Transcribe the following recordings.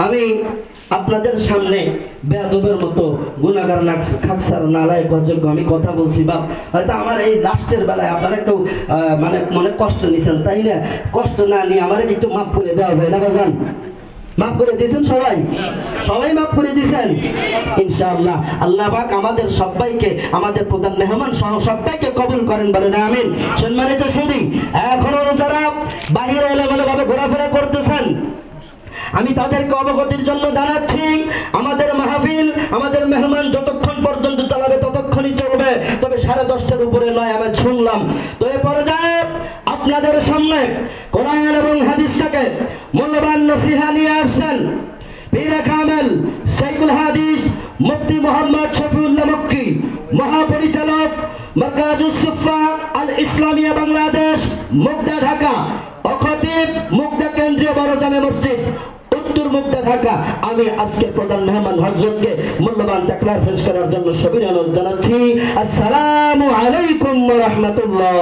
আমি আপনাদের সামনে বেয়াদবের মতো গুনাহগার খাকসার নালায়েক অযোগ্য আমি কথা বলছি, বা হয়তো আমার এই লাস্টের বেলায় আপনারা একটু মানে মনে কষ্ট নিছেন, তাই না? কষ্ট না নিয়ে আমার একটু মাফ করে দেওয়া যায় না বাজান? মাফ করে দিয়েছেন সবাই? সবাই মাফ করে দিয়েছেন ইনশাআল্লাহ। আল্লাহ পাক আমাদের সবাইকে, আমাদের প্রধান মেহমান সহ সবাইকে কবুল করেন, বলেন আমিন। সম্মানিত সুধী, এখনো যারা বাহিরে এলোমেলোভাবে ঘোরাফেরা করতেছেন, আমি তাদেরকে অবগতির জন্য জানাচ্ছি, আমাদের মাহফিল, আমাদের মেহমান যতক্ষণ পর্যন্ত চালাবে ততক্ষণই চলবে, তবে 10:30টার উপরে নয়, আমি শুনলাম। তো এ পর্যায়ে আপনাদের সামনে কোরআন এবং হাদিস থেকে মূল্যবান নসিহা নিয়ে আসছেন পীরে কামেল শাইখুল হাদিস মুফতি মোহাম্মদ শফিউল্লাহ মক্কি, মহাপরিচালক মারকাজুস সুফা আল ইসলামিয়া বাংলাদেশ, মুগদা, ঢাকা, ও খতিব মুগদা কেন্দ্রীয় বড় জামে মসজিদ, উত্তর মুগদা, ঢাকা। আমি আজকের প্রধান মেহমান হযরতকে মূল্যবান তাকরার পেশ করার জন্য সবিনয় অনুরোধ জানাচ্ছি। আসসালামু আলাইকুম ওয়া রাহমাতুল্লাহ।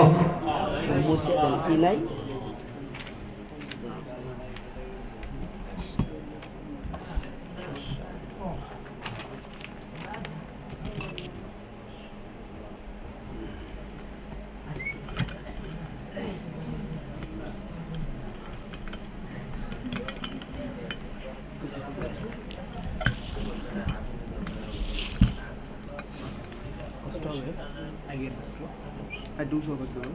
I do so good now.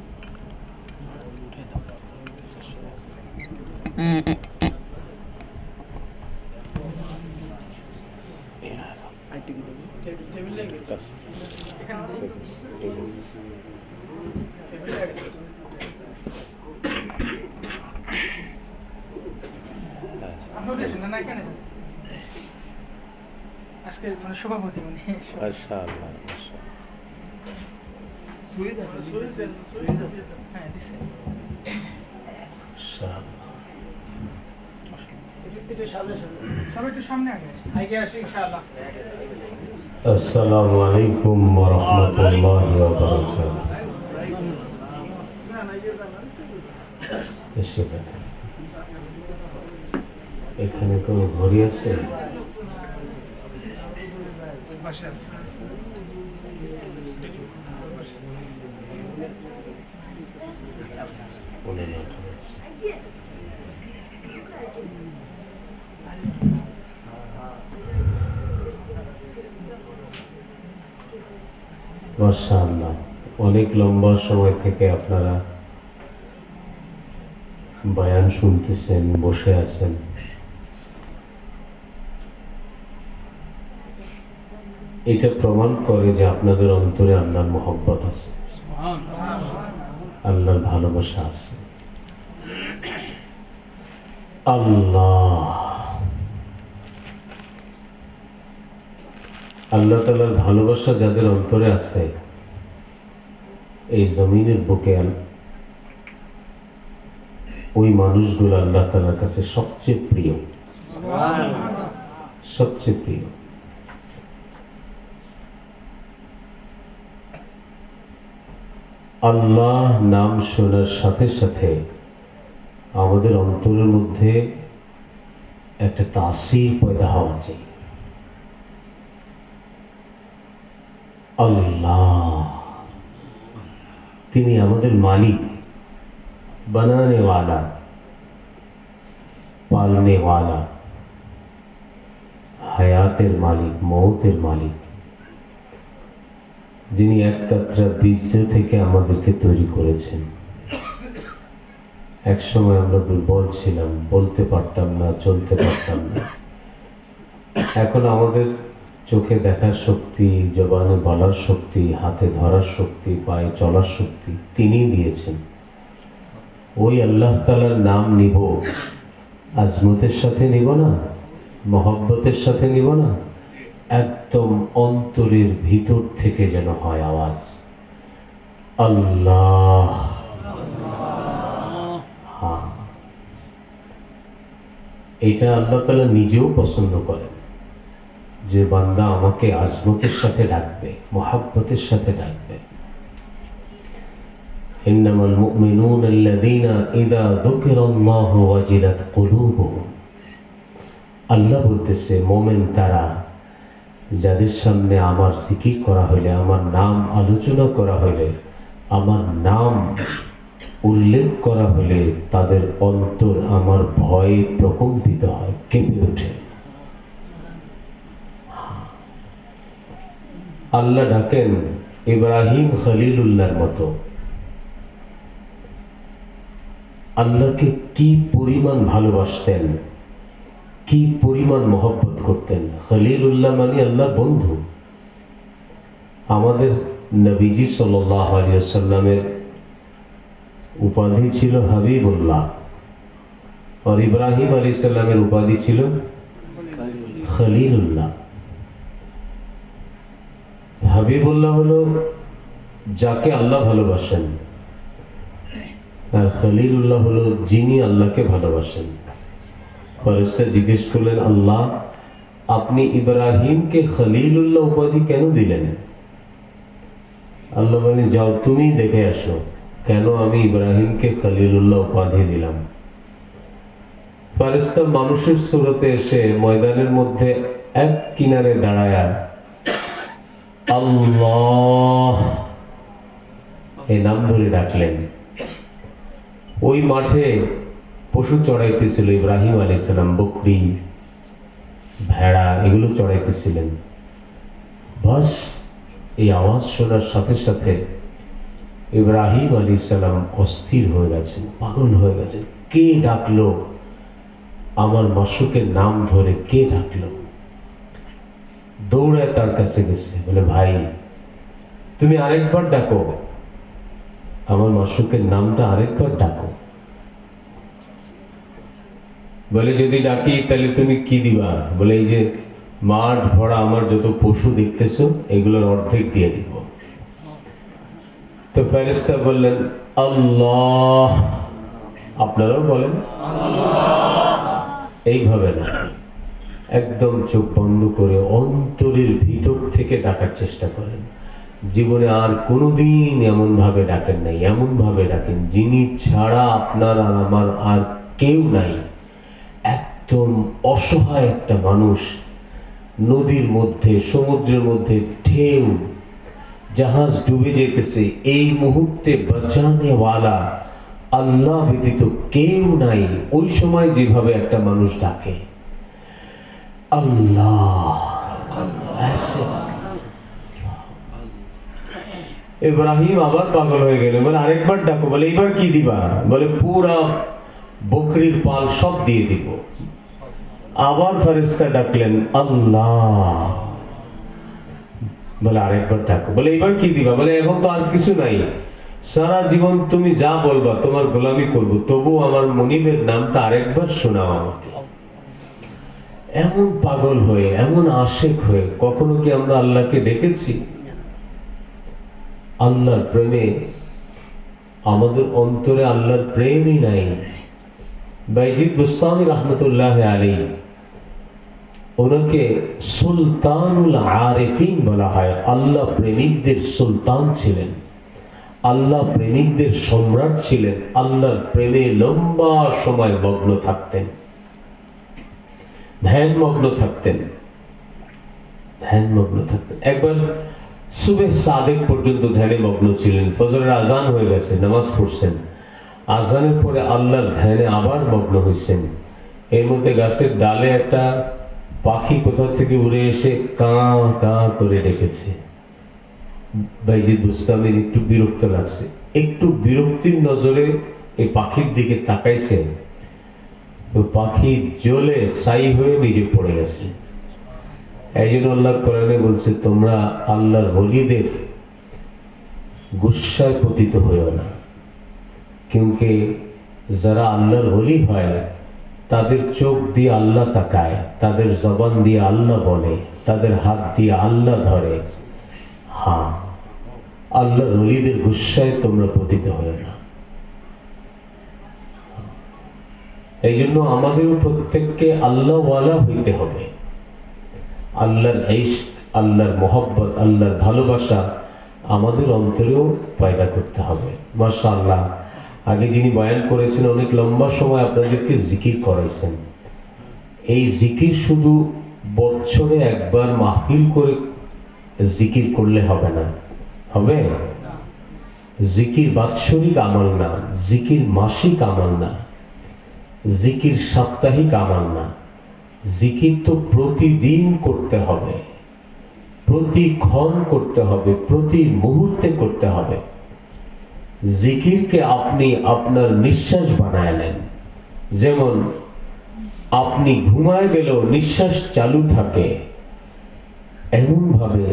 I take it. Yes. আজকে মানে সভাপতি মানে মাশাআল্লাহ হ্যাঁ দিছে সবাই একটু সামনে আগে আসি ইনশাআল্লাহ। আসসালামু আলাইকুম ওয়া রাহমাতুল্লাহি ওয়া বারাকাতুহু। এখানে কোনো ঘড়ি আছে? মাশাআল্লাহ, অনেক লম্বা সময় থেকে আপনারা বয়ান শুনতেছেন, বসে আছেন। এটা প্রমাণ করে যে আপনাদের অন্তরে আল্লাহর মহব্বত আছে, আল্লাহর ভালোবাসা আছে। আল্লাহ তাআলার ভালোবাসা যাদের অন্তরে আছে, এই জমিনের বুকে ওই মানুষগুলো আল্লাহ তাআলার কাছে সবচেয়ে প্রিয়, সবচেয়ে প্রিয়। আল্লাহ নাম শোনার সাথে সাথে আমাদের অন্তরের মধ্যে একটা তাসির পয়দা হওয়া চাই। আল্লাহ তিনি আমাদের মালিক, বানানে ওয়ালা, পালনে ওয়ালা, হায়াতের মালিক, মৌতের মালিক, যিনি এক কাতরা বীজ থেকে আমাদেরকে তৈরি করেছেন। এক সময় আমরা দুর্বল ছিলাম, বলতে পারতাম না, চলতে পারতাম না। এখন আমাদের চোখে দেখার শক্তি, জবানে বলার শক্তি, হাতে ধরার শক্তি, পায়ে চলার শক্তি তিনিই দিয়েছেন। ওই আল্লাহ তাআলার নাম নিব, আজমতের সাথে নিব না, মহব্বতের সাথে নিব না, একদম অন্তরের ভিতর থেকে যেন হয় আওয়াজ, আল্লাহ। হ্যাঁ, এটা আল্লাহ তাআলা নিজেও পছন্দ করেন যে বান্দা আমাকে আজমতের সাথে ডাকবে, মহব্বতের সাথে ডাকবে। ইন্নামাল মুমিনুনা আল্লাযীনা ইযা যুকিরাল্লাহু ওয়াজিলাত কুলুবুহুম আল্লাহ বলতেছে মোমেন তারা যাদের সামনে আমার জিকির করা হইলে, আমার নাম আলোচনা করা হইলে, আমার নাম উল্লেখ করা হলে তাদের অন্তর আমার ভয়ে প্রকম্পিত হয়, কেঁপে ওঠে। আল্লাহ ডাকেন ইব্রাহিম খলিলুল্লাহর মতো। আল্লাহকে কি পরিমাণ ভালোবাসতেন, কি পরিমাণ মহব্বত করতেন। খলিলুল্লাহ মানে আল্লাহর বন্ধু। আমাদের নবীজি সাল্লাল্লাহু আলাইহি ওয়াসাল্লামের উপাধি ছিল হাবিবুল্লাহ, আর ইব্রাহিম আলাইহিস সালামের উপাধি ছিল খলিলুল্লাহ। হাবিবুল্লাহ হলো যাকে আল্লাহ ভালোবাসেন, আর খলিলুল্লাহ হলো যিনি আল্লাহকে ভালোবাসেন। ফেরেশতা জিজ্ঞেস করলেন, আল্লাহ আপনি ইব্রাহিমকে খলিলুল্লাহ উপাধি কেন দিলেন? আল্লাহ বলেন, যাও তুমি দেখে আসো কেন আমি ইব্রাহিমকে খলিলুল্লাহ উপাধি দিলাম। ফেরেশতা মানুষের সুরতে এসে ময়দানের মধ্যে এক কিনারে দাঁড়ায়া আল্লাহ এই নাম ধরে ডাকলেন। ওই মাঠে পশু চড়াইতেছিল ইব্রাহিম আলাইহিস সালাম, বকরি, ভেড়া এগুলো চড়াইতেছিলেন। বাস এই আওয়াজ শোনার সাথে সাথে ইব্রাহিম আলাইহিস সালাম অস্থির হয়ে গেছেন, পাগল হয়ে গেছেন। কে ডাকলো? আমার মাসুকের নাম ধরে কে ডাকলো? দৌড়ায় তার কাছে গেছে, বলে ভাই তুমি আরেকবার ডাকো, আমার মাসুকের নামটা আরেকবার ডাকো। বলে যদি ডাকি তাহলে তুমি কি দিবা? বলে এই যে মাঠ ভরা আমার যত পশু দেখতেছো এগুলোর অর্ধেক দিয়ে দিব। তো ফেরেশতা বললেন আল্লাহ। আপনারাও বলেন এইভাবে না, একদম চোখ বন্ধ করে অন্তরের ভিতর থেকে ডাকার চেষ্টা করেন। জীবনে আর কোনোদিন এমন ভাবে ডাকেন নাই, এমন ভাবে ডাকেন যিনি ছাড়া আপনার আর আমার আর কেউ নাই। একদম অসহায় একটা মানুষ, নদীর মধ্যে, সমুদ্রের মধ্যে ঢেউ, জাহাজ ডুবে যেতেছে, এই মুহূর্তে বাঁচানেওয়ালা আল্লাহ ব্যতীত কেউ নাই। ওই সময় যেভাবে একটা মানুষ ডাকে আল্লাহ, ইব্রাহিম আবার পাগল হয়ে গেল, বলে আরেকবার ডাকো। বলে এবার কি দিবা? বলে পুরা বকরির পাল সব দিয়ে দিব। আবার ফেরেশতা ডাকলেন আল্লাহ। বলে আরেকবার ডাকো। বলে এবার কি দিবা? বলে এখন তো আর কিছু নাই, সারা জীবন তুমি যা বলবা তোমার গোলামি করব, তবু আমার মনিবের নামটা আরেকবার শোনাও আমাকে। এমন পাগল হয়ে, এমন আশেক হয়ে কখনো কি আমরা আল্লাহকে ডেকেছি? আল্লাহর প্রেমে আমাদের অন্তরে আল্লাহর প্রেমই নাই। বাইজিদ বুস্তামি রহমতুল্লাহ আলাইহি, ওনাকে সুলতানুল আরিফিন বলা হয়। আল্লাহ প্রেমিকদের সুলতান ছিলেন, আল্লাহ প্রেমিকদের সম্রাট ছিলেন। আল্লাহর প্রেমে লম্বা সময় মগ্ন থাকতেন, ধ্যানমগ্ন থাকতেন, ধ্যানমগ্ন থাকতেন। একবার সুবহ সাদেক পর্যন্ত ধ্যানে মগ্ন ছিলেন। ফজরের আজান হয়ে গেছে, নামাজ পড়ছেন, আজানের পরে আল্লাহর ধ্যানে আবার মগ্ন হয়েছেন। এর মধ্যে গাছের ডালে একটা পাখি কোথাও থেকে উড়ে এসে কাঁ কাঁ করে ডেকেছে। বাইজিদ বুস্তামির একটু বিরক্ত লাগছে, একটু বিরক্তির নজরে এই পাখির দিকে তাকাইছে। তো পাখি জ্বলে ছাই হয়ে নিজে পড়ে গেছে। এই জন্য আল্লাহর কোরআনে বলছে, তোমরা আল্লাহর ওলিদের গুসায় পতিত হইও না, क्योंकि যারা আল্লাহর ওলি হয় তাদের চোখ দিয়ে আল্লাহ তাকায়, তাদের জবান দিয়ে আল্লাহ বলে, তাদের হাত দিয়ে আল্লাহ ধরে। হ্যাঁ, আল্লাহর ওলিদের গুসায় তোমরা পতিত হইও না। এই জন্য আমাদের প্রত্যেককে আল্লাহওয়ালা হইতে হবে। আল্লাহর ইশক, আল্লাহর মোহব্বত, আল্লাহর ভালোবাসা আমাদের অন্তরেও পয়দা করতে হবে। মাশাআল্লাহ, আগে যিনি বয়ান করেছেন অনেক লম্বা সময় আপনাদেরকে জিকির করাইছেন। এই জিকির শুধু বছরে একবার মাহফিল করে জিকির করলে হবে না। হবে? জিকির বাৎসরিক আমল না, জিকির মাসিক আমল না, জিকির সাপ্তাহিক আমল না। জিকির তো প্রতিদিন করতে হবে, প্রতিক্ষণ করতে হবে, প্রতি মুহূর্তে করতে হবে। জিকিরকে আপনি আপনার নিঃশ্বাস বানায় নেন। যেমন আপনি ঘুমায় গেলেও নিঃশ্বাস চালু থাকে, এমন ভাবে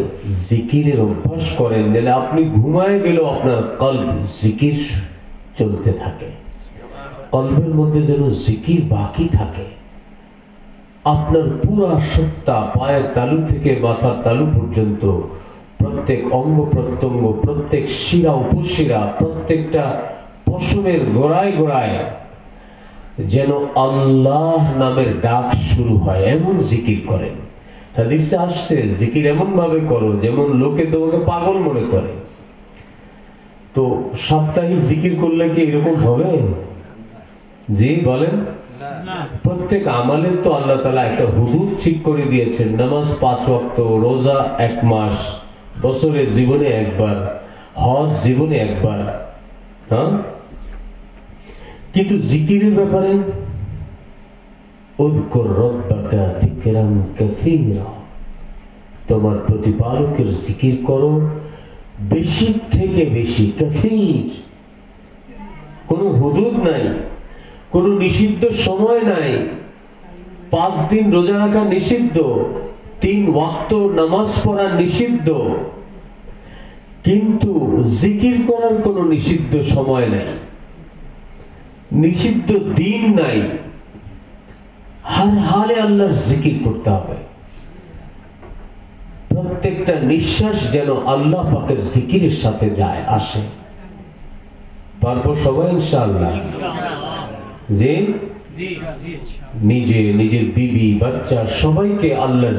জিকিরের অভ্যাস করেন যেন আপনি ঘুমায় গেলেও আপনার কলব জিকির চলতে থাকে, কলবের মধ্যে যেন জিকির বাকি থাকে। আপনার পুরা সত্তা, পায়ের তালু থেকে মাথার তালু পর্যন্ত প্রত্যেক অঙ্গ প্রত্যঙ্গ, প্রত্যেক শিরা উপশিরা, প্রত্যেকটা পশমের গোড়ায় গোড়ায় যেন আল্লাহ নামের ডাক শুরু হয়, এমন জিকির করেন। হাদিসে আসছে জিকির এমন ভাবে করো যেমন লোকে তোমাকে পাগল মনে করে। তো সাপ্তাহিক জিকির করলে কি এরকম হবে? জি বলেন। প্রত্যেক আমলের তো আল্লাহ তাআলা একটা হুদুদ ঠিক করে দিয়েছেন। নামাজ 5 ওয়াক্ত, রোজা 1 মাস, বছরের জীবনে একবার, হজ জীবনে একবার। হ্যাঁ, কিন্তু জিকিরের ব্যাপারে উযকুর রাব্বাকা যিকরান কাসীরা, তোমার প্রতিপালকের জিকির করো বেশি থেকে বেশি। কাসীর, কোনো হুদুদ নাই, কোনো নিষিদ্ধ সময় নাই। 5 দিন রোজা রাখা নিষিদ্ধ, 3 ওয়াক্ত নামাজ পড়া নিষিদ্ধ, কিন্তু জিকির করার কোনো নিষিদ্ধ সময় নাই, নিষিদ্ধ দিন নাই। হর হালে আল্লাহর জিকির করতে হবে। প্রত্যেকটা নিঃশ্বাস যেন আল্লাহ পাকের জিকিরের সাথে যায়, আসে। পারবো সবাই ইনশাআল্লাহ? যে নিজে, নিজের বিবি, বাচ্চা সবাইকে আল্লাহর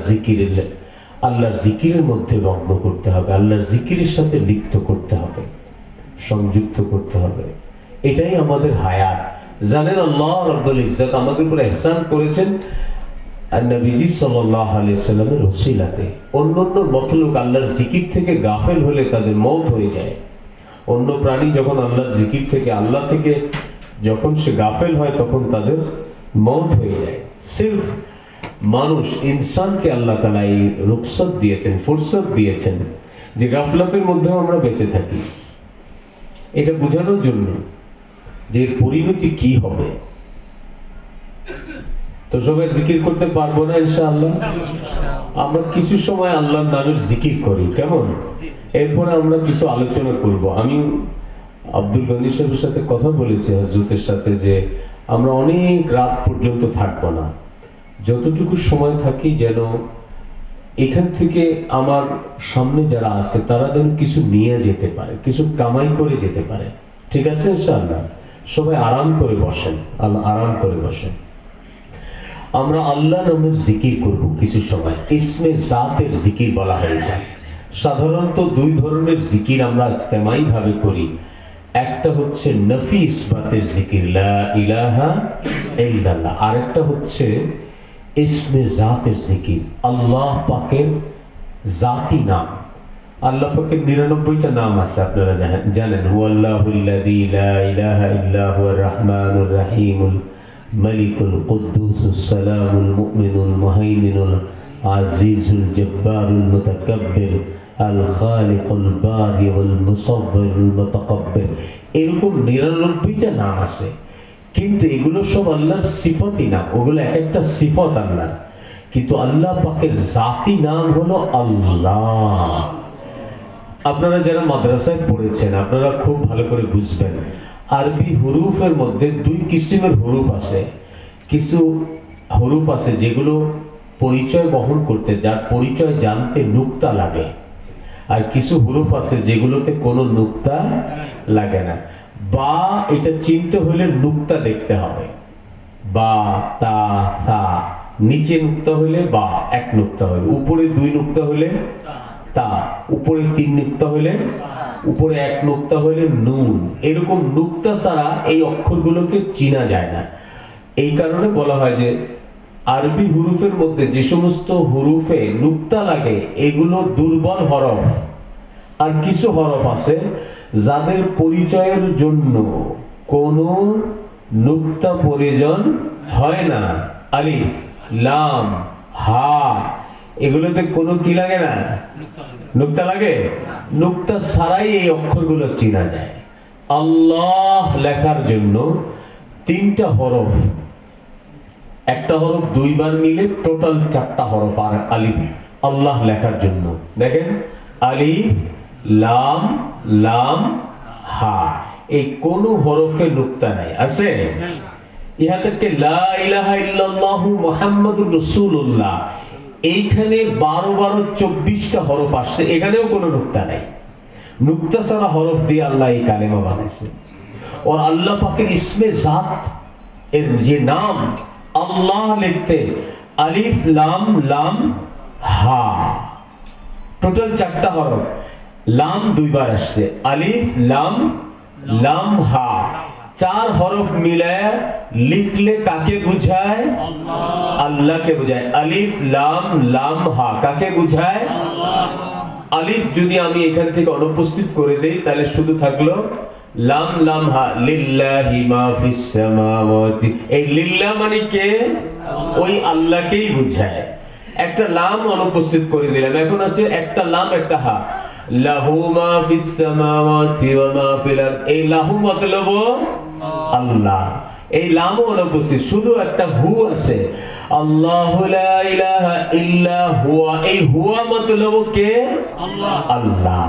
জিকিরের মধ্যে মগ্ন করতে হবে, আল্লাহর জিকিরের সাথে লিপ্ত করতে হবে, সংযুক্ত করতে হবে। এটাই আমাদের হায়াত। জানেন আল্লাহ রাব্বুল ইজ্জত আমাদের উপর ইহসান করেছেন নবীজি সাল্লাল্লাহু আলাইহি সাল্লামের ওসিলাতে। অন্যান্য মখলুক আল্লাহর জিকির থেকে গাফেল হলে তাদের মওত হয়ে যায়। অন্য প্রাণী যখন আল্লাহর জিকির থেকে, আল্লাহ থেকে যখন সে গাফেল হয় তখন তাদের মওত হয়ে যায়। সির্ফ মানুষ, ইনসানকে আল্লাহ তাআলা এই রুখসত দিয়েছেন, ফুরসত দিয়েছেন যে গাফলাতের মধ্যেও আমরা বেঁচে থাকি। এটা বোঝানোর জন্য যে পরিণতি কি হবে। তো সবাই জিকির করতে পারবো না ইনশাআল্লাহ? আমরা কিছু সময় আল্লাহর নামের জিকির করি, কেমন? এরপরে আমরা কিছু আলোচনা করব। আমি আব্দুল গনি সাহেবের সাথে কথা বলেছি, হযরতের সাথে, যে আমরা অনেক রাত পর্যন্ত থাকবো না। যতটুকু সময় থাকি যেন এখান থেকে আমার সামনে যারা আছে তারা যেন কিছু নিয়ে যেতে পারে, কিছু কামাই করে যেতে পারে। ঠিক আছে ইনশাআল্লাহ? সবাই আরাম করে বসেন, আরাম করে বসেন। আমরা আল্লাহ নামের জিকির করব কিছু সময়। ইসমে জাতের জিকির বলা হয় এটা। সাধারণত 2 ধরনের জিকির আমরা ইস্তেমাই ভাবে করি। একটা হচ্ছে নফি ইসবাতের জিকির, লা ইলাহা ইল্লাল্লাহ। আরেকটা হচ্ছে ইসমে জাতের জিকির, আল্লাহ পাকের জাতি নাম। আল্লাহ পাকের 99টা নাম আছে, আপনারা জানেন। হুয়াল্লাহুল্লাযী লা ইলাহা ইল্লা হুয়ার রাহমানুর রাহিমুল মালিকুল কুদ্দুসুস সালামুল মুমিনুল মুহাইমিনুল আজিজুল জব্বারুল মুতাকাব্বির আল খালিকুল বারি ওয়াল মুসাব্বিরুল মুতাকাব্বির। এরকম 99টা নাম আছে, কিন্তু এগুলো সব আল্লাহর সিফাতি নাম। ওগুলো এক একটা সিফত আল্লাহ, কিন্তু আল্লাহ পাকের জাতি নাম হলো আল্লাহ। আপনারা যারা মাদ্রাসায় পড়েছেন আপনারা খুব ভালো করে বুঝবেন, আরবি হুরুফের মধ্যে 2 কিসিমের হুরুফ আছে। কিছু হুরুফ আছে যেগুলো পরিচয় বহন করতে, যার পরিচয় জানতে নুক্তা লাগে, আর কিছু হুরুফ আছে যেগুলোতে কোনো নুক্তা লাগে না। বা এটা চিনতে হলে নুক্তা দেখতে হবে। বা, তা, থা, নিচে নুক্তা হলে বা 1 নুক্তা হলে, উপরে 2 নুক্তা হলে তা, উপরে 3 নুক্তা হলে, উপরে 1 নুক্তা হলে নুন। এরকম নুক্তা ছাড়া এই অক্ষরগুলোকে চিনা যায় না। এই কারণে বলা হয় যে আরবি হুরুফের মধ্যে যে সমস্ত হুরুফে নুক্তা লাগে এগুলো দুর্বল হরফ। আর কিছু হরফ আছে যাদের পরিচয়ের জন্য কোনো নুক্তা প্রয়োজন হয় না। আলিফ, লাম, হা, এগুলোতে কোনো কি লাগে না? নুক্তা লাগে। নুক্তা ছাড়াই এই অক্ষরগুলো চেনা যায়। আল্লাহ লেখার জন্য 3টা হরফ, একটা হরফ 2 বার নিলে টোটাল 4টা হরফ। আর আলিফ আল্লাহ লেখার জন্য দেখেন আলিফ, লাম, লাম, হা, এই কোন হরফে নুক্তা নাই, আছে? ইহা থেকে লা ইলাহা ইল্লাল্লাহু মুহাম্মাদুর রাসূলুল্লাহ, এইখানে 12 24টা হরফ আসছে, এখানেও কোনো নুক্তা নাই। নুক্তা ছাড়া হরফ দিয়ে আল্লাহ এই কালেমা বানাইছে। और अल्लाह पाकेर इस्मे जात এর যে নাম আল্লাহ লিখতে আলিফ লাম লাম হা, টোটাল 4টা হরফ। লাম 2 বার আসছে, আলিফ লাম লাম হা, 4 হরফ মিলায় লিখলে কাকে বুঝায়? আল্লাহকে বুঝায়। আলিফ লাম লাম হা কাকে বুঝায়? আলিফ যদি আমি এখান থেকে অনুপস্থিত করে দেই তাহলে শুধু থাকলো লাম লাম হা, লিল্লাহি মা ফিস সামাওয়াতি। এই লিল্লাহ মানে কে? ওই আল্লাহকেই বুঝায়। একটা লাম অনুপস্থিত করে দিলাম, এখন আছে একটা লাম একটা হা, লাহু মা ফিস সামাওয়াতি ওয়া মা ফিল আরদ। এই লাহু মতলব আল্লাহ, এই লামও অনুপস্থিত, শুধু একটা হু আছে, আল্লাহু লা ইলাহা ইল্লা হুয়া। এই হুয়া মতলব কে? আল্লাহ। আল্লাহ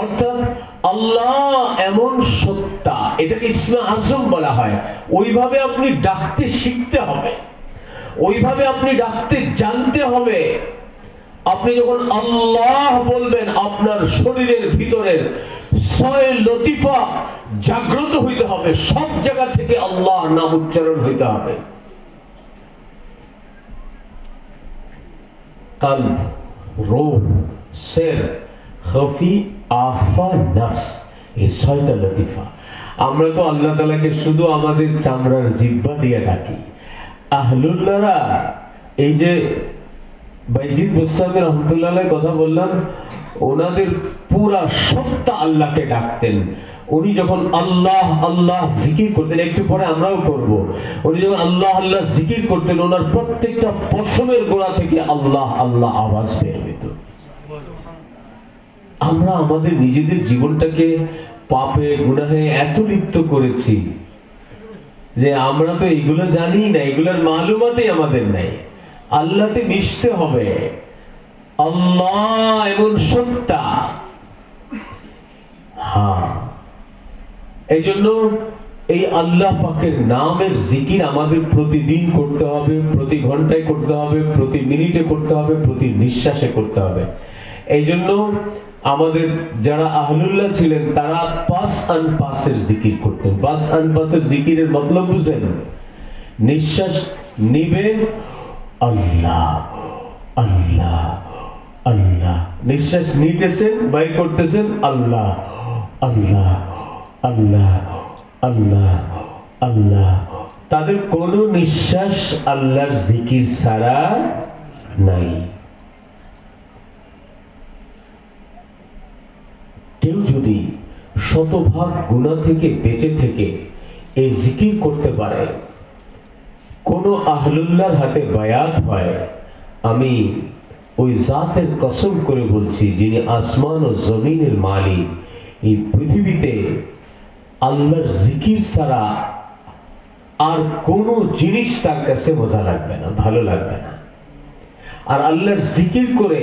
অর্থাৎ আল্লাহ এমন সত্তা, এটাকে ইসমে আজম বলা হয়। ওইভাবে আপনি ডাকতে শিখতে হবে, ওইভাবে আপনি ডাকতে জানতে হবে। আপনি যখন আল্লাহ বলবেন আপনার শরীরের ভিতরের 6 লতিফা জাগ্রত হইতে হবে, সব জায়গা থেকে আল্লাহ নাম উচ্চারণ হইতে হবে। কলব, রূহ, সির, খফি, আফা, নফস, এই 6টা লতিফা। আমরা তো আল্লাহ তাআলাকে শুধু আমাদের চামড়ার জিহ্বা দিয়ে ডাকি। আহলুল্লাহরা, এই যে বাইজিদ বুস্তামি রহমতুল্লাহ কথা বললাম, ওনাদের পুরা সত্তা আল্লাহকে ডাকতেন। উনি যখন আল্লাহ আল্লাহ জিকির করতেন, একটু পরে আমরাও করব, উনি যখন আল্লাহ আল্লাহ জিকির করতেন ওনার প্রত্যেকটা পশমের গোড়া থেকে আল্লাহ আল্লাহ আওয়াজ বের হইত। আমরা আমাদের নিজেদের জীবনটাকে পাপে গুনাহে এত লিপ্ত করেছি যে আমরা তো এগুলো জানি না, এগুলোর মালুমাতই আমাদের নাই। আল্লাহতে মিশতে হবে। আল্লাহ এমন সত্তা। হ্যাঁ, এই জন্য এই আল্লাহ পাকের নামের জিকির আমাদের প্রতিদিন করতে হবে, প্রতি ঘন্টায় করতে হবে, প্রতি মিনিটে করতে হবে, প্রতি নিঃশ্বাসে করতে হবে। এই জন্য আমাদের যারা আহলুল্লাহ ছিলেন তারা পাস আন পাসের জিকির করতেন। পাস আন পাসের জিকিরের মতলব বুঝেন? নিঃশ্বাস নিবে আল্লাহ আল্লাহ আল্লাহ, নিঃশ্বাস নিতেছেন বাইর করতেছেন আল্লাহ আল্লাহ আল্লাহ আল্লাহ আল্লাহ। তাদের কোনো নিঃশ্বাস আল্লাহর জিকির ছাড়া নাই। কেউ যদি শতভাগ গুনাহ থেকে বেঁচে থেকে এই জিকির করতে পারে, কোন আহলুল্লাহর হাতে বায়াত হয়, আমি ওই জাতের কসম করে বলছি যিনি আসমান ও জমিনের মালিক, এই পৃথিবীতে আল্লাহর জিকির ছাড়া আর কোনো জিনিস তার কাছে মজা লাগবে না, ভালো লাগবে না। আর আল্লাহর জিকির করে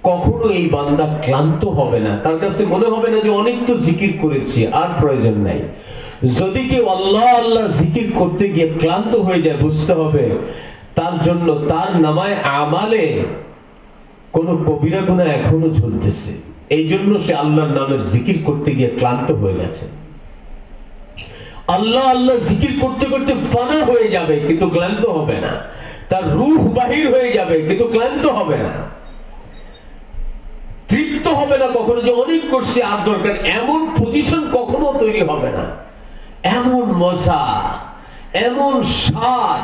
কখনো এই বান্দা ক্লান্ত হবে না, তার কাছে মনে হবে না যে অনেক তো জিকির করেছি আর প্রয়োজন নাই। যদি কেউ আল্লাহ আল্লাহ জিকির করতে গিয়ে ক্লান্ত হয়ে যায়, বুঝতে হবে তার জন্য তার নামায় আমালে কোনো কবিরা গুনাহ এখনো ঝুলতেছে। এই জন্য সে আল্লাহর নামের জিকির করতে গিয়ে ক্লান্ত হয়ে গেছে। আল্লাহ আল্লাহ জিকির করতে করতে ফানা হয়ে যাবে কিন্তু ক্লান্ত হবে না, তার রূহ বাহির হয়ে যাবে কিন্তু ক্লান্ত হবে না, তৃপ্ত হবে না কখনো যে অনেক করছে আর দরকার, এমন পজিশন কখনো তৈরি হবে না। এমন মজা, এমন স্বাদ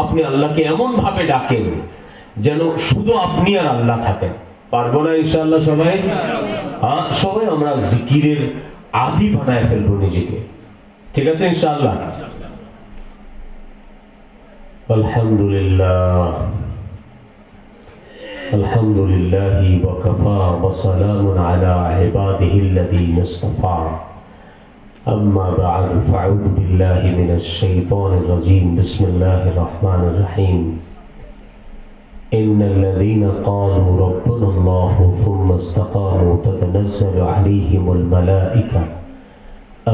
আপনি আল্লাহকে এমন ভাবে ডাকেন যেন শুধু আপনি আর আল্লাহ থাকেন। পারবো না ইনশাআল্লাহ সবাই? হ্যাঁ, সবাই আমরা জিকিরের আদি বানায় ফেলবো নিজেকে, ঠিক আছে ইনশাআল্লাহ? আলহামদুলিল্লাহ, আলহামদুলিল্লাহি ওয়া কাফা ওয়া সালামুন আলা ইবাদিহিল্লাযীনা ইসতাফা। أما بعد فأعوذ بالله من الشيطان الرجيم بسم الله الرحمن الرحيم إن الذين قالوا ربنا الله ثم استقاموا تتنزل عليهم الملائكة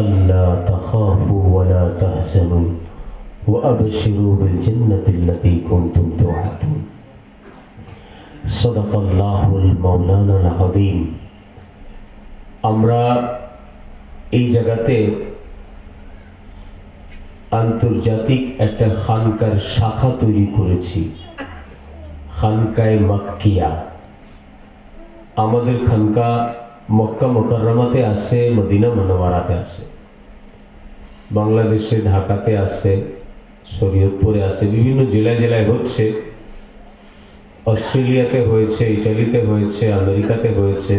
ألا تخافوا ولا تحزنوا وأبشروا بالجنة التي كنتم توعدون صدق الله المولانا العظيم। আমরা এই জায়গাতে আন্তর্জাতিক একটা খানকার শাখা তৈরি করেছি, খানকায়ে মাক্কিয়া। আমাদের খানকা মক্কা মুকাররমাতে আছে, মদিনা মুনাওয়ারাতে আছে, বাংলাদেশে ঢাকাতে আছে, শরীয়তপুরে আছে, বিভিন্ন জেলায় জেলায় হচ্ছে, অস্ট্রেলিয়াতে হয়েছে, ইটালিতে হয়েছে, আমেরিকাতে হয়েছে।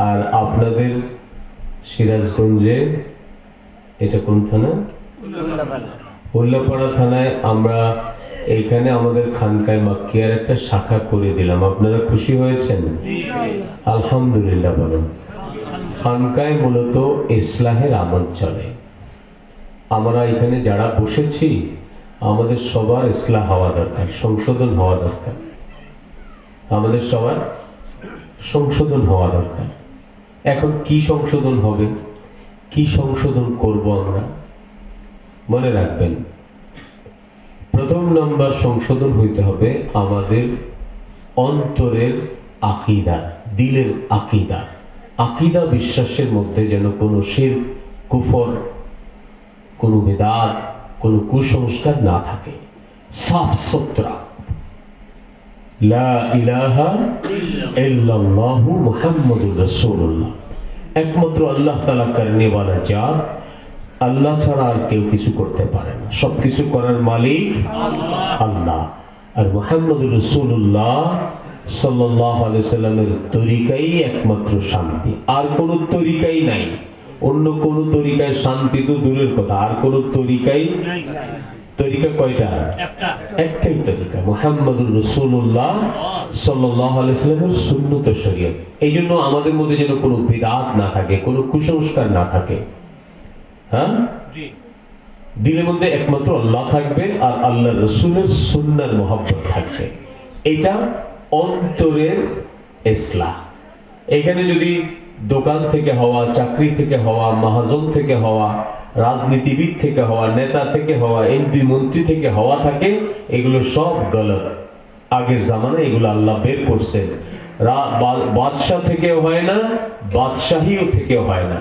আর আপনাদের সিরাজগঞ্জে, এটা কোন থানা? উল্লাপাড়া থানায় আমরা এইখানে আমাদের খানকায়ে মাক্কিয়ার একটা শাখা করে দিলাম। আপনারা খুশি হয়েছেন? আলহামদুলিল্লাহ বলেন। খানকায় মূলত ইসলাহের আমল চলে। আমরা এখানে যারা বসেছি আমাদের সবার ইসলাহ হওয়া দরকার, সংশোধন হওয়া দরকার, আমাদের সবার সংশোধন হওয়া দরকার। এখন কি সংশোধন হবে, কি সংশোধন করব আমরা? মনে রাখবেন, প্রথম নম্বর সংশোধন হইতে হবে আমাদের অন্তরের আকীদা, দিলের আকীদা। আকীদা বিশ্বাসের মধ্যে যেন কোনো শিরক, কুফর, কোনো বিদআত, কোনো কুসংস্কার না থাকে, সাফ সুতরা। লা ইলাহা ইল্লাল্লাহু মুহাম্মাদুর রাসূলুল্লাহ, একমাত্র আল্লাহ তাআলা করনে ওয়ালা জাত, আল্লাহ ছাড়া আর কেউ কিছু করতে পারে না, সবকিছু করার মালিক আল্লাহ। আর মুহাম্মাদুর রাসূলুল্লাহ সাল্লাল্লাহু আলাইহি সাল্লামের তরিকাই একমাত্র শান্তি, আর কোনো তরিকাই নাই। অন্য কোন তরিকায় শান্তি তো দূরের কথা, আর কোন তরিকাই নাই। তরিকা কয়টা? একটাই তরিকা, মুহাম্মাদুর রাসূলুল্লাহ সাল্লাল্লাহু আলাইহি সাল্লামের সুন্নত শরীয়ত। এই জন্য আমাদের মধ্যে যেন কোনো বিদআত না থাকে, কোনো কুসংস্কার না থাকে। হ্যাঁ, দিলের মধ্যে একমাত্র আল্লাহ থাকবে আর আল্লাহর রাসূলের সুন্নাহর মহব্বত থাকবে। এটা অন্তরের ইসলাহ। এখানে যদি দোকান থেকে হওয়া, চাকরি থেকে হওয়া, মাহাজন থেকে হওয়া, রাজনীতিবিদ থেকে হওয়া, নেতা থেকে হওয়া, এমপি মন্ত্রী থেকে হওয়া থাকে, এগুলো সব গলত। আগের জামানায় এগুলো আল্লাহ বের করছেন। বাদশাহ থেকেও হয় না, বাদশাহীও থেকেও হয় না,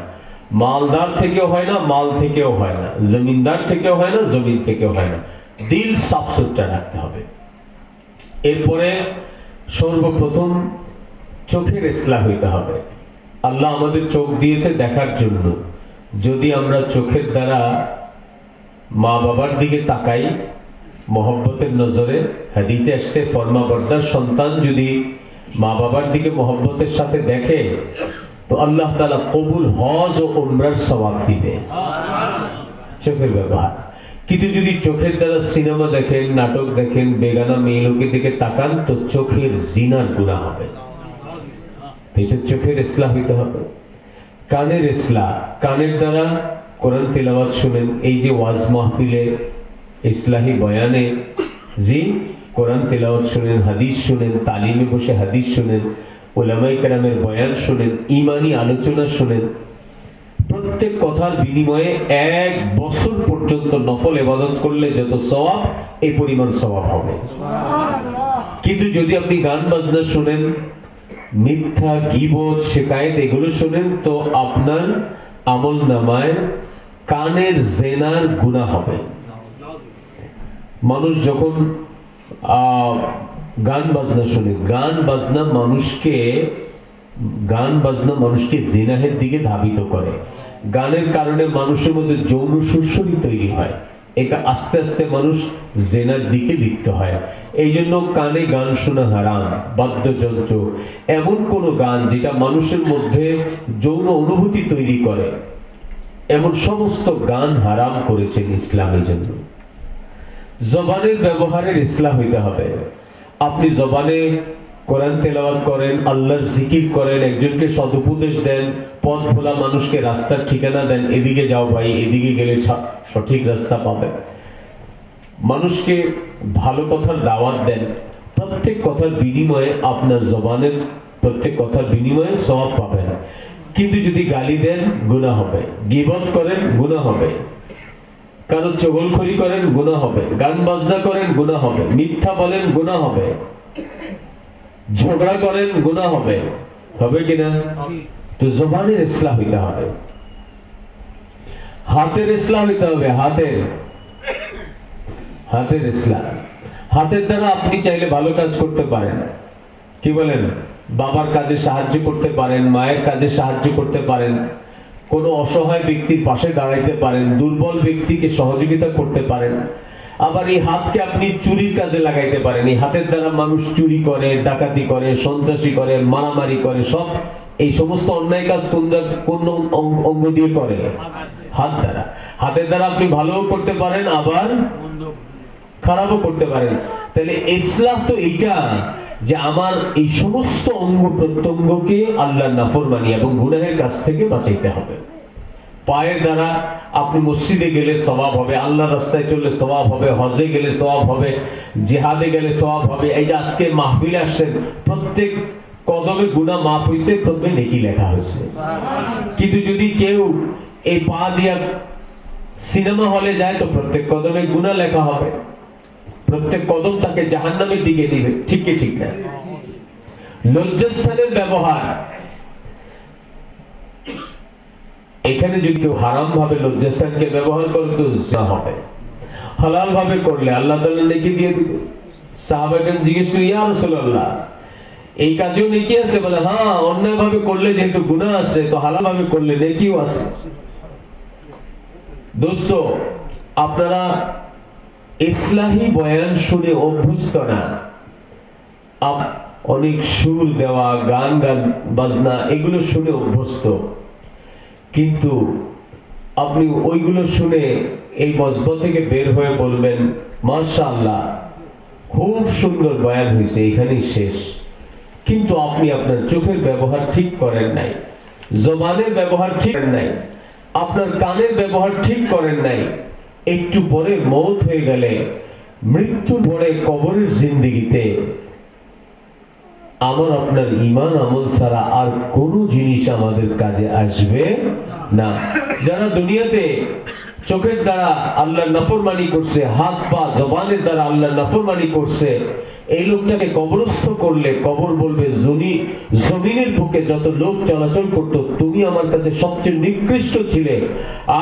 মালদার থেকেও হয় না, মাল থেকেও হয় না, জমিনদার থেকেও হয় না, জমিন থেকেও হয় না। দিল সাফ সুতরা রাখতে হবে। এরপরে সর্বপ্রথম চোখের ইসলাহ হইতে হবে। আল্লাহ আমাদের চোখ দিয়েছে দেখার জন্য। যদি আমরা চোখের দ্বারা মা বাবার দিকে তাকাই মহব্বতের নজরে, হাদিসে আসছে ফরমাবরদার সন্তান যদি মা বাবার দিকে মহব্বতের সাথে দেখে তো আল্লাহ তাআলা কবুল হজ ও উমরার সওয়াব দিবে। চোখের ব্যবহার। কিন্তু যদি চোখের দ্বারা সিনেমা দেখেন, নাটক দেখেন, বেগানা মেয়ে লোকের দিকে তাকান তো চোখের জিনার গুনাহ হবে। এটা চোখের ইসলাহ হইতে হবে। কানের ইসলাহ, কানের দ্বারা কোরআন তেলাওয়াত শুনেন। এই যে ওয়াজ মাহফিলে, ইসলাহি বয়ানে জি কোরআন তেলাওয়াত শুনেন, হাদিস শুনেন, তালিমে বসে হাদিস শুনেন, উলামায়ে কেরামের বয়ান শুনেন, ঈমানি আলোচনা শুনেন। প্রত্যেক কথার বিনিময়ে 1 বছর পর্যন্ত নফল ইবাদত করলে যত সওয়াব, এই পরিমাণ সওয়াব হবে। কিন্তু যদি আপনি গান বাজনা শুনেন, মিথ্যা, গীবত, শিকায়েত এগুলো শুনেন তো আপনার আমল নামায় কানের জেনার গুনাহ হবে। মানুষ যখন গান বাজনা শুনে, গান বাজনা মানুষকে জিনাহের দিকে ধাবিত করে। গানের কারণে মানুষের মধ্যে যৌন সুরসুরি তৈরি হয়। এটা আস্তে আস্তে মানুষ জেনার দিকে লিপ্ত হয়। এই জন্য কানে গান শোনা হারাম, বাদ্যযন্ত্র, এমন কোন গান যেটা মানুষের মধ্যে যৌন অনুভূতি তৈরি করে, এমন সমস্ত গান হারাম করেছেন ইসলামের জন্য। জবানের ব্যবহারের ইসলাম হইতে হবে। আপনি জবানে কোরআন তেলাওয়াত করেন, আল্লাহর জিকির করেন, একজনকে সদুপদেশ দেন, পথ ভোলা মানুষকে রাস্তার ঠিকানা দেন, এদিকে যাও ভাই, এদিকে গেলে সঠিক রাস্তা পাবে। মানুষকে ভালো কথার দাওয়াত দেন, প্রত্যেক কথার বিনিময়ে আপনার জবানের প্রত্যেক কথার বিনিময়ে সওয়াব পাবেন। কিন্তু যদি গালি দেন গুনাহ হবে, গীবত করেন গুনাহ হবে, কারো চগলখড়ি করেন গুনাহ হবে, গান বাজনা করেন গুনাহ হবে, মিথ্যা বলেন গুনাহ হবে, ঝগড়া করেন গুনাহ হবে, হবে কিনা? তো জবানের ইসলাহ হইতে হবে, হাতের ইসলাহ হইতে হবে, হাতের ইসলাম। হাতের দ্বারা আপনি চাইলে ভালো কাজ করতে পারেন, কি বলেন? বাবার কাজে সাহায্য করতে পারেন, মায়ের কাজে সাহায্য করতে পারেন, কোনো অসহায় ব্যক্তির পাশে দাঁড়াইতে পারেন, দুর্বল ব্যক্তিকে সহযোগিতা করতে পারেন। আবার এই হাতকে আপনি চুরির কাজে লাগাইতে পারেন। এই হাতের দ্বারা মানুষ চুরি করে, ডাকাতি করে, সন্ত্রাসী করে, মারামারি করে, সব এই সমস্ত অন্যায় কাজ কোন অঙ্গ দিয়ে করে? হাত দ্বারা। হাতের দ্বারা আপনি ভালোও করতে পারেন, আবার খারাপও করতে পারেন। তাহলে ইসলাম তো এটা যে আমার এই সমস্ত অঙ্গ প্রত্যঙ্গকে আল্লাহর নাফরমানি এবং গুনাহের কাছ থেকে বাঁচাইতে হবে। পায়ের দ্বারা আপনি মসজিদে গেলে সওয়াব হবে, আল্লাহর রাস্তায় চললে সওয়াব হবে, হজে গেলে সওয়াব হবে, জিহাদে গেলে সওয়াব হবে। এই যে আজকে মাহফিলে আসছেন, প্রত্যেক কদমে গুনাহ মাফ হইছে, প্রত্যেক নেকি লেখা হয়েছে। কিন্তু যদি কেউ এই পা দিয়া সিনেমা হলে যায়, তো প্রত্যেক কদমে গুনাহ লেখা হবে, প্রত্যেক কদম তাকে জাহান্নামের দিকে দিবে। ঠিক কি ঠিক না? লজ্জাস্থানের ব্যবহার, এখানে যদি কেউ হারাম ভাবে লজ্জাস্থানকে ব্যবহার করে তো জিনা হবে। হালাল ভাবে করলে আল্লাহ তাআলা নেকি দিয়ে দিবে। সাহাবাগণ জিজ্ঞেস করে, ইয়া রাসূলুল্লাহ, এই কাজেও নেকি আছে? বলে হ্যাঁ, অন্যায় ভাবে করলে যেহেতু গুনাহ আছে, তো হালাল ভাবে করলে নেকিও আছে। দোস্ত, আপনারা ইসলাহি বয়ান শুনে অভ্যস্ত না। অনেক সুর দেওয়া, গান বাজনা, এগুলো শুনে অভ্যস্ত। কিন্তু আপনি ওইগুলো শুনে এই মজবা থেকে বের হয়ে বলবেন, মাশাআল্লাহ, খুব সুন্দর বয়ান হয়েছে, এখানেই শেষ। কিন্তু আপনি আপনার চোখের ব্যবহার ঠিক করেন নাই, জবানের ব্যবহার ঠিক করেন নাই, আপনার কানের ব্যবহার ঠিক করেন নাই। একটু পরে মওত হয়ে গেলে, মৃত্যু পরে কবরের জিন্দেগিতে আমার আপনার ঈমান আমল ছাড়া আর কোন জিনিস আমাদের কাজে আসবে না। যারা দুনিয়াতে চোখের দ্বারা আল্লাহর নাফরমানি করছে, হাত পা জবানের দ্বারা আল্লাহর নাফরমানি করছে, এই লোকটাকে কবরস্থ করলে কবর বলবে, জমিনের বুকে যত লোক চলাচল করত, তুমি আমার কাছে সবচেয়ে নিকৃষ্ট ছিলে।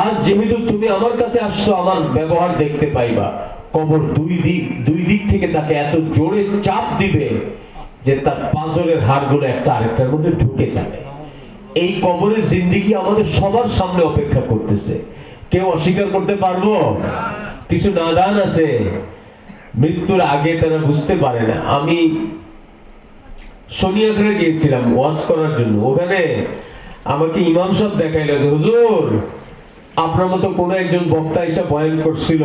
আজ যেহেতু তুমি আমার কাছে আসছো, আমার ব্যবহার দেখতে পাইবা। কবর দুই দিক থেকে তাকে এত জোরে চাপ দিবে যে তার পাঁজরের হাড়গুলো একটা আরেকটার মধ্যে ঢুকে যাবে। এই কবরের জিন্দেগি আমাদের সবার সামনে অপেক্ষা করতেছে। কেউ অস্বীকার করতে পারবো? কিছু নাদান আছে, মৃত্যুর আগে তারা বুঝতে পারে না। আমি শনিয়াখানে গিয়েছিলাম ওয়াজ করার জন্য। ওখানে আমাকে ইমাম সাহেব দেখাইলো যে, হুজুর, আপনার মতো কোন একজন বক্তা এসে বয়ান করছিল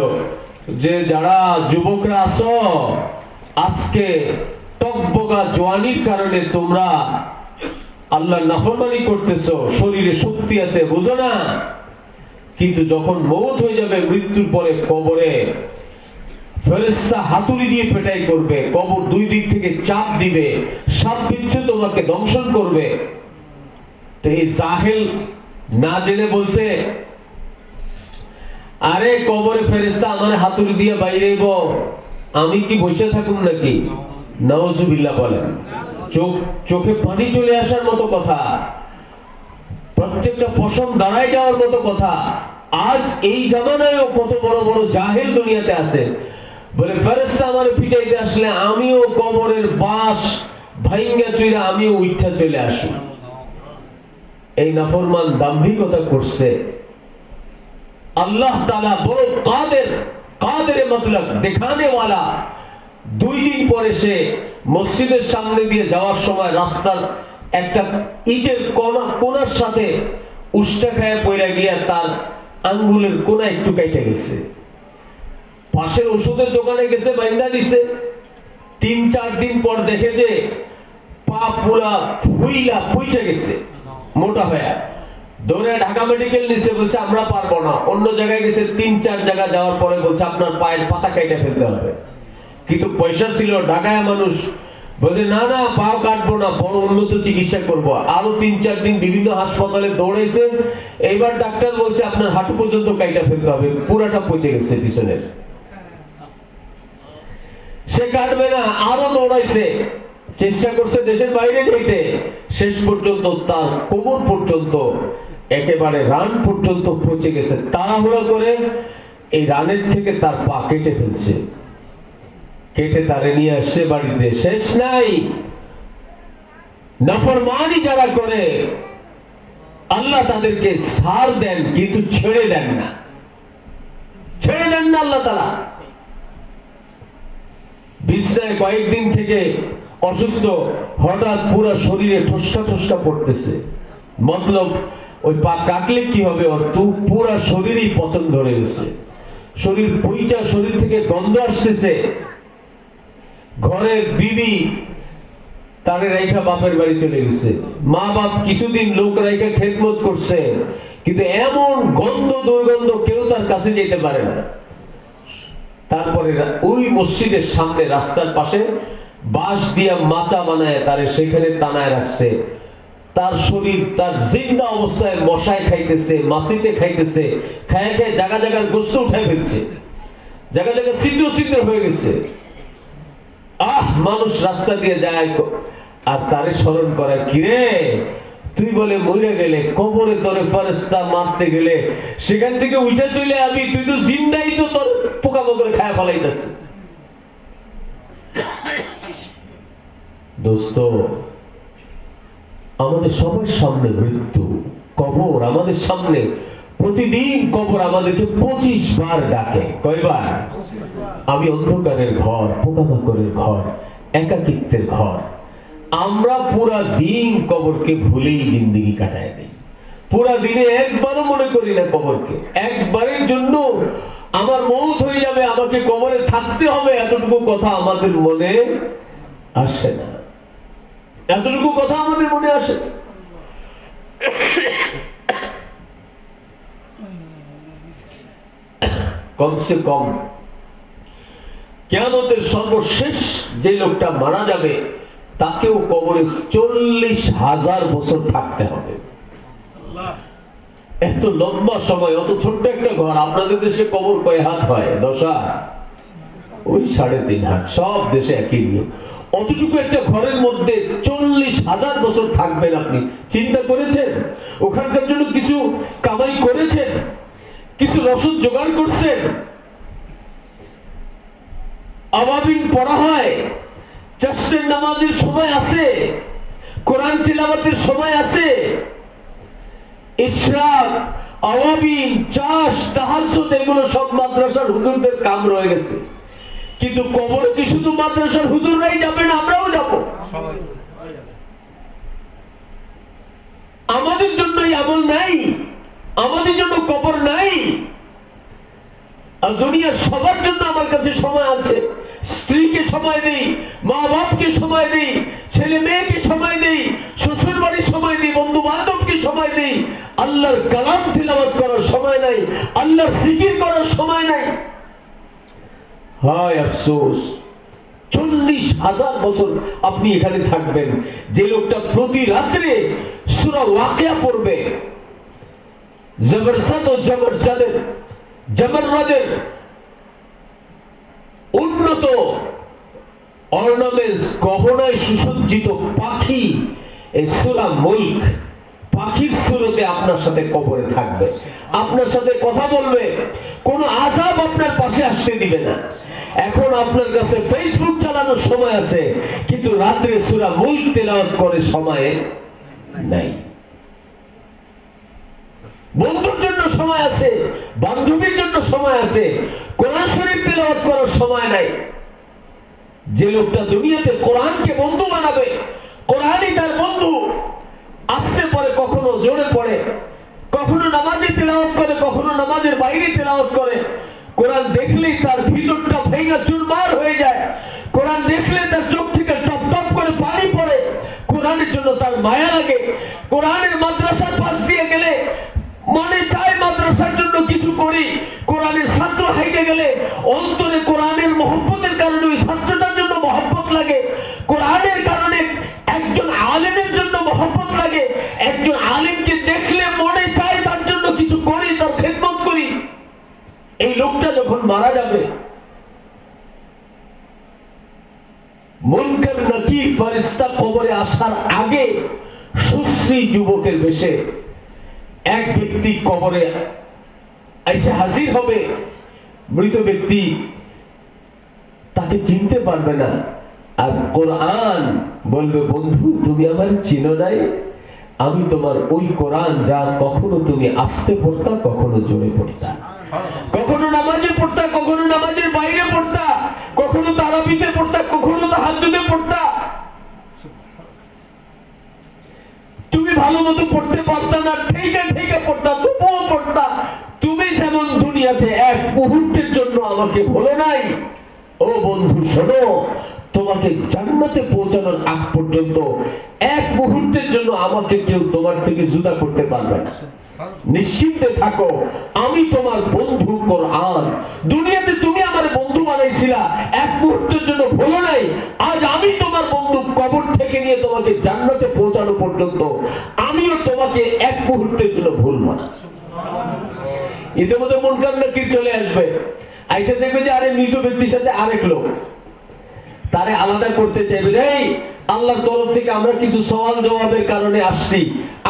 যে যারা যুবকরা আছো, আজকে টকবগা জওয়ানির কারণে তোমরা আল্লাহর নাফরমানি করতেছো, শরীরে শক্তি আছে, বুঝো না? কিন্তু যখন মওত হয়ে যাবে, মৃত্যুর পরে কবরে ফেরেশতা হাতুড়ি দিয়ে পেটাই করবে, কবর দুই দিক থেকে চাপ দিবে, সাপ বিচ্ছু তোমাকে দংশন করবে। তো এই জাহেল না জেনে বলছে, আরে কবরে ফেরেশতা আমার হাতুড়ি দিয়ে বাইরেইব, আমি কি বসে থাকুম নাকি? নাউজুবিল্লাহ বলেন। চোখে পানি চলে আসার মতো কথা, প্রত্যেকটা পশম দাঁড়ায় যাওয়ার মতো কথা। আজ এই জামানায়ও কত বড় বড় জাহেল দুনিয়াতে আছে, বলে ফেরেশতা আমার পিটাইতে আসলে আমিও কবরের বাঁশ ভাঙ্গা চুইরা আমিও উঠা চলে আসি। এই নাফরমান দাম্ভিকতা করছে। আল্লাহ তাআলা বড় কাদের, কাদেরে মতলব দেখানে ওয়ালা। 2 দিন পরে সে মসজিদের সামনে দিয়ে যাওয়ার সময় রাস্তার একটা ইটের কোনার সাথে উষ্টা খায় পড়ে গিয়া তার আঙ্গুলের কোনা একটু কেটে গেছে। পাশের ওষুধের দোকানে গেছে, বাইন্দা দিছে। 3-4 দিন পর দেখে যে পা পুরা ফুইলা পুইচে গেছে, মোটা হয়ে। দৌড়ে ঢাকা মেডিকেল নিছে, বলছে আমরা পারবো না। অন্য জায়গায় গেছে, 3-4 জায়গা যাওয়ার পরে বলছে আপনার পায়ের পাতা কেটে ফেলতে হবে। কিন্তু পয়সা ছিল, ঢাকায় মানুষ বলছে না না পাও কাটবো না, বড় উন্নত চিকিৎসা করব। আরো 3-4 দিন বিভিন্ন হাসপাতালে দৌড়াইছে। এইবার ডাক্তার বলছে আপনার হাঁটু পর্যন্ত কাইটা ফেলতে হবে, পুরাটা পচে গেছে পিছনের। সে কাটবে না, আরো দৌড়াইছে, চেষ্টা করছে দেশের বাইরে যেতে। শেষ পর্যন্ত তার কোমর পর্যন্ত, একেবারে রান পর্যন্ত পচে গেছে। তাড়াহুড়া করে এই রানের থেকে তার পা কেটে ফেলছে, কেটে তারে নিয়ে আসছে বাড়িতে। শেষ নাই, নাফরমানি যারা করে আল্লাহ তাদেরকে ছাড় দেন, কিন্তু ছেড়ে দেন না, ছেড়ে দেন না আল্লাহ তাআলা। বিছনায় কয়েকদিন থেকে অসুস্থ, হঠাৎ পুরো শরীরে ঠোসকা ঠোসকা পড়তেছে। মতলব ওই পা কাটলে কি হবে, ওর তো পুরো শরীরই পচন ধরে গেছে, শরীর পইচা, শরীর থেকে গন্ধ আসতেছে। ঘরের বিবি তারে রাইখা বাপের বাড়ি চলে গেছে। মা বাপ কিছুদিন লোক রাইখা খেদমত করছে, কিন্তু এমন গন্ধ দুর্গন্ধ কেউ তার কাছে যেতে পারে না। তারপরে ওই মসজিদের সামনে রাস্তার পাশে বাঁশ দিয়া মাচা বানায় তারে সেখানে টানায় রাখছে। তার শরীর তার জিন্দা অবস্থায় মশায় খাইতেছে, মাছিতে খাইতেছে, খায় খায় জায়গা জায়গার গোস্ত উঠায় ফেলছে, জায়গা জায়গা ছিদ্র ছিদ্র হয়ে গেছে। মানুষ রাস্তা দিয়ে যায় আর তারে স্মরণ করে, কিরে তুই বলে মরে গেলে, কবরে তোরে ফেরেশতা মারতে গেলে সেখান থেকে উঠে চলে আমি, তুই তো জিন্দাই, তো তোর পোকামাকড়ে খায় ফলাইতেছে। দোস্ত, আমাদের সবার সামনে মৃত্যু, কবর আমাদের সামনে। প্রতিদিন কবর আমাদেরকে 25 বার ডাকে। কয়বার? আমি অন্ধকারের ঘর, পোকামাকড়ের ঘর, একাকিত্বের ঘর। আমরা পুরা দিন কবরকে ভুলেই জিন্দগি কাটায় দিই। পুরা দিনে একবারও মনে করি না কবরকে। একবারের জন্য আমার মৌত হয়ে যাবে, আমাকে কবরে থাকতে হবে, এতটুকু কথা আমাদের মনে আসে না, এতটুকু কথা আমাদের মনে আসে। কমসে কম কিয়ামতের সর্বশেষ যে লোকটা মারা যাবে তাকেও কবরে 40,000 বছর থাকতে হবে। এত লম্বা সময়, অত ছোট্ট একটা ঘর। আপনাদের দেশে কবর কয় হাত হয়? 10 হাত, ওই 3.5 হাত। সব দেশে একই নিয়ম। অতটুকু একটা ঘরের মধ্যে 40,000 বছর থাকবেন আপনি চিন্তা করেছেন? ওখানকার জন্য কিছু কামাই করেছেন? কিছু রসদ জোগাড় করছেন? আওয়াবিন পড়া হয়, চাষের নামাজের সময় আছে, কোরআন তিলাওয়াতের সময় আছে, ইশরাক, আওয়াবিন, চাষ, তাহাজ্জুদ, এগুলো সব মাদ্রাসার হুজুরদের কাম রয়ে গেছে। কিন্তু কবরে কি শুধু মাদ্রাসার হুজুররাই যাবেন? আমরাও যাব। আমাদের জন্য আমল নাই, আমাদের জন্য কবর নাই। আর দুনিয়ার সবার জন্য আমার কাছে সময় আছে। স্ত্রীকে সময় দেই, মা বাপকে সময় দেই, ছেলে মেয়েকে সময় দেই, শ্বশুর বাড়ির সময় দেই, বন্ধু বান্ধবকে সময় দেই। আল্লাহর কালাম তিলাওয়াত করার সময় নাই, আল্লাহর জিকির করার সময় নাই। হায় আফসোস, 40,000 বছর আপনি এখানে থাকবেন। যে লোকটা প্রতি রাত্রে সূরা ওয়াকিয়া পড়বে, জবরদস্ত ও জমররাদের উন্নত অর্নামেন্টস, গহনায় সুসজ্জিত পাখি, এই সূরা মুলক, পাখির সুরতে আপনার সাথে কবরে থাকবে, আপনার সাথে কথা বলবে, কোনো আযাব আপনার পাশে আসতে দিবে না। এখন আপনার কাছে ফেসবুক চালানোর সময় আছে, কিন্তু রাত্রে সূরা মুলক তেলাওয়াত করে সময় নাই। বন্ধুর জন্য সময় আছে, বান্ধবীর জন্য সময় আছে, কোরআন শরীফ তেলাওয়াত করার সময় নাই। যে লোকটা দুনিয়াতে কোরআনকে বন্ধু বানাবে, কোরআনই তার বন্ধু, আসতে পারে কখনো জোরে পড়ে, কখনো নামাজে তেলাওয়াত করে, কখনো নামাজের বাইরে তেলাওয়াত করে, কোরআন দেখলেই তার ভিতরটা ভেঙে চুরমার হয়ে যায়, কোরআন দেখলে তার চোখ থেকে টপ টপ করে পানি পড়ে, কোরআনের জন্য তার মায়া লাগে। কোরআনের মাদ্রাসার পাশ দিয়ে গেলে মনে চায় মাদ্রাসার জন্য কিছু করি, কোরআনের ছাত্র হাইটে গেলে অন্তরে কোরআনের মহব্বতের কারণে ওই ছাত্রটার জন্য মহব্বত লাগে, কোরআনের কারণে একজন আলেমের জন্য মহব্বত লাগে, একজন আলেমকে দেখলে মনে চায় তার জন্য কিছু করি, তার খেদমত করি। এই লোকটা যখন মারা যাবে, মুনকার নাকির ফেরেশতা কবরে আসার আগে সুশ্রী যুবকের বেশে এক ব্যক্তি কবরে এসে হাজির হবে। মৃত ব্যক্তি তাকে চিনতে পারবে না, আর কোরআন বলবে, বন্ধু তুমি আমার চিনো নাই, আমি তোমার ওই কোরআন যা কখনো তুমি আস্তে পড়তা, কখনো জোরে পড়তা, কখনো নামাজে পড়তা, কখনো নামাজের বাইরে পড়তা, কখনো তারাবিতে পড়তা, কখনো তাহাজ্জুদে পড়তা। তুমি ভালো মতো পড়তে পারতা না, ঠিকা ঠিকা পড়তা, তবুও পড়তা। তুমি যেমন দুনিয়াতে এক মুহূর্তের জন্য আমাকে ভুলো নাই, ও বন্ধু শোনো, তোমাকে জান্নাতে পৌঁছানোর আগ পর্যন্ত এক মুহূর্তের জন্য আমাকে কেউ তোমার থেকে জুদা করতে পারবে না। নিশ্চিন্তে থাকো, আমি তোমার বন্ধু কোরআন। দুনিয়াতে তুমি আমার বন্ধু বানাইছিলা, এক মুহূর্তের জন্য ভুলো নাই, আজ আমি তোমার বন্ধু। কবর থেকে নিয়ে তোমাকে জান্নাতে পৌঁছানো পর্যন্ত আমিও তোমাকে এক মুহূর্তের জন্য ভুলব না। ইতিমধ্যে মুনকার নাকির চলে আসবে, আইসা দেখবে যে আরে মৃত ব্যক্তির সাথে আরেক লোক, তারে আলাদা করতে চাইবে, এই আল্লাহর তরফ থেকে আমরা কিছু সওয়াল জবাবের কারণে আসছি,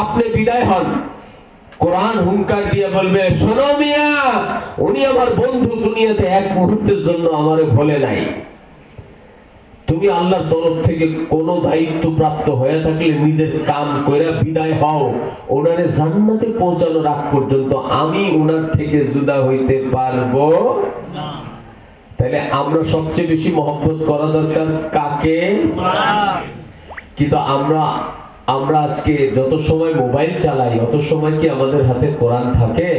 আপনি বিদায় হন। কোরআন হুঙ্কার দিয়ে বলবে, শোনো মিয়া, উনি আমার বন্ধু, দুনিয়াতে এক মুহূর্তের জন্য আমারে ভোলে নাই। তুমি আল্লাহর তরফ থেকে কোনো দায়িত্ব প্রাপ্ত হয়ে থাকলে নিজের কাম কইরা বিদায় হও, ওনারে জান্নাতে পৌঁছানোর আগ পর্যন্ত আমি ওনার থেকে জুদা হইতে পারবো না। তাহলে আমরা সবচেয়ে বেশি মহব্বত করা দরকার কাকে? কিন্তু আমরা আজকে যত সময় মোবাইল চালাই, অত সময় কি আমাদের হাতে কোরআন থাকে?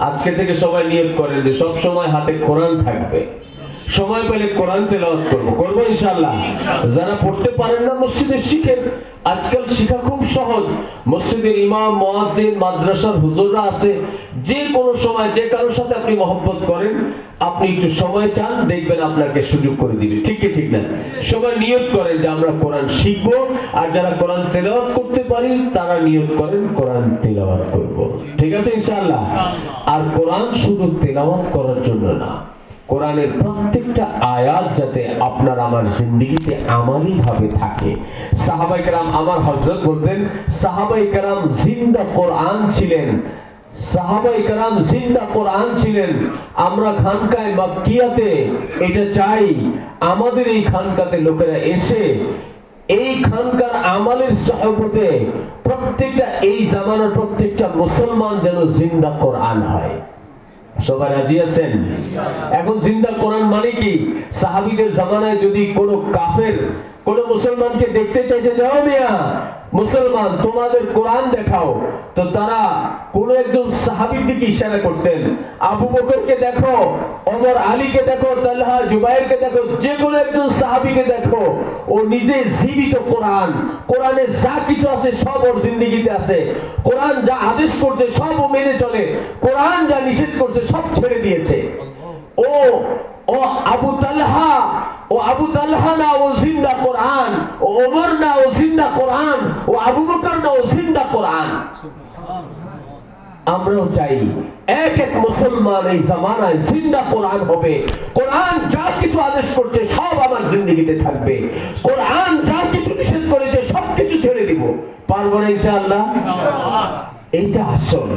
আজকে থেকে সবাই নিয়ত করেন যে সব সময় হাতে কোরআন থাকবে, সময় পেলে কোরআন তেলাওয়াত করবো ইনশাআল্লাহ। যারা পড়তে পারেন না মসজিদে শিখেন, আজকাল শিখা খুব সহজ। মসজিদের ইমাম, মুয়াজ্জিন, মাদ্রাসার হুজুররা আছে, যে কোনো সময় যে কারোর সাথে আপনি মহব্বত করেন, আপনি একটু সময় চান, দেখবেন আপনাকে সুযোগ করে দিবে। ঠিক কি ঠিক না? সবাই নিয়ত করেন যে আমরা কোরআন শিখবো, আর যারা কোরআন তেলাওয়াত করতে পারি তারা নিয়ত করেন কোরআন তেলাওয়াত করব। ঠিক আছে ইনশাআল্লাহ? আর কোরআন শুধু তেলাওয়াত করার জন্য না, কোরআনের প্রত্যেকটা আয়াত যাতে আপনার আমার জিন্দেগিতে আমালি ভাবে থাকে। সাহাবায়ে কেরাম, আমার হযরত বলতেন, সাহাবায়ে কেরাম জিন্দা কোরআন ছিলেন, সাহাবায়ে কেরাম জিন্দা কোরআন ছিলেন। আমরা খানকায়ে মাক্কিয়াতে এটা চাই, আমাদের এই খানকাতে লোকেরা এসে এই খানকার আমালের সহবতে প্রত্যেকটা এই জামানার প্রত্যেকটা মুসলমান যেন জিন্দা কোরআন হয়। সবাই রাজি আছেন? এখন জিন্দা কোরআন মানে কি? সাহাবীদের জামানায় যদি কোনো কাফের কোন মুসলমানকে দেখতে চাইছে, যাও মিয়া মুসলমান তোমাদের কোরআন দেখাও, তো তারা কোন একজন সাহাবীর দিকে ইশারা করতেন, আবু বকরকে দেখো, ওমর আলীকে দেখো, তালহা জুবাইরকে দেখো, যে কোনো একজন সাহাবীকে দেখো, ও নিজে জীবিত কোরআন, কোরআনে যা কিছু আছে সব ওর জিন্দেগিতে আছে, কোরআন যা আদেশ করছে সব ও মেনে চলে, কোরআন যা নিষেধ করছে সব ছেড়ে দিয়েছে। ও আবু তালহা না ও জিন্দা কোরআন, ও ওমর না ও জিন্দা কোরআন, ও আবু বকর না ও জিন্দা কোরআন। আমরাও চাই এক এক মুসলমান এই জামানায় জিন্দা কোরআন হবে। কোরআন যা কিছু আদেশ করছে সব আমার জিন্দেগিতে থাকবে, কোরআন যা কিছু নিষেধ করেছে সবকিছু ছেড়ে দিব। পারবো না ইনশাআল্লাহ? এইটা আসল,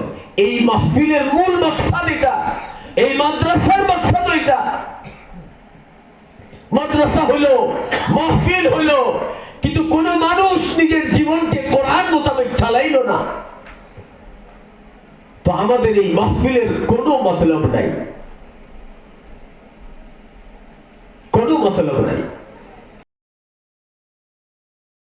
এই মাহফিলের মূল মাকসাদ এটা, এই মাদ্রাসার মাকসাদ এটা। মাদ্রাসা হলো, মাহফিল হলো, কিন্তু কোন মানুষ নিজের জীবনকে কোরআন মোতাবেক চালাইলো না। তো আমাদের এই মাহফিলের কোনো মতলব নাই, কোনো মতলব নাই।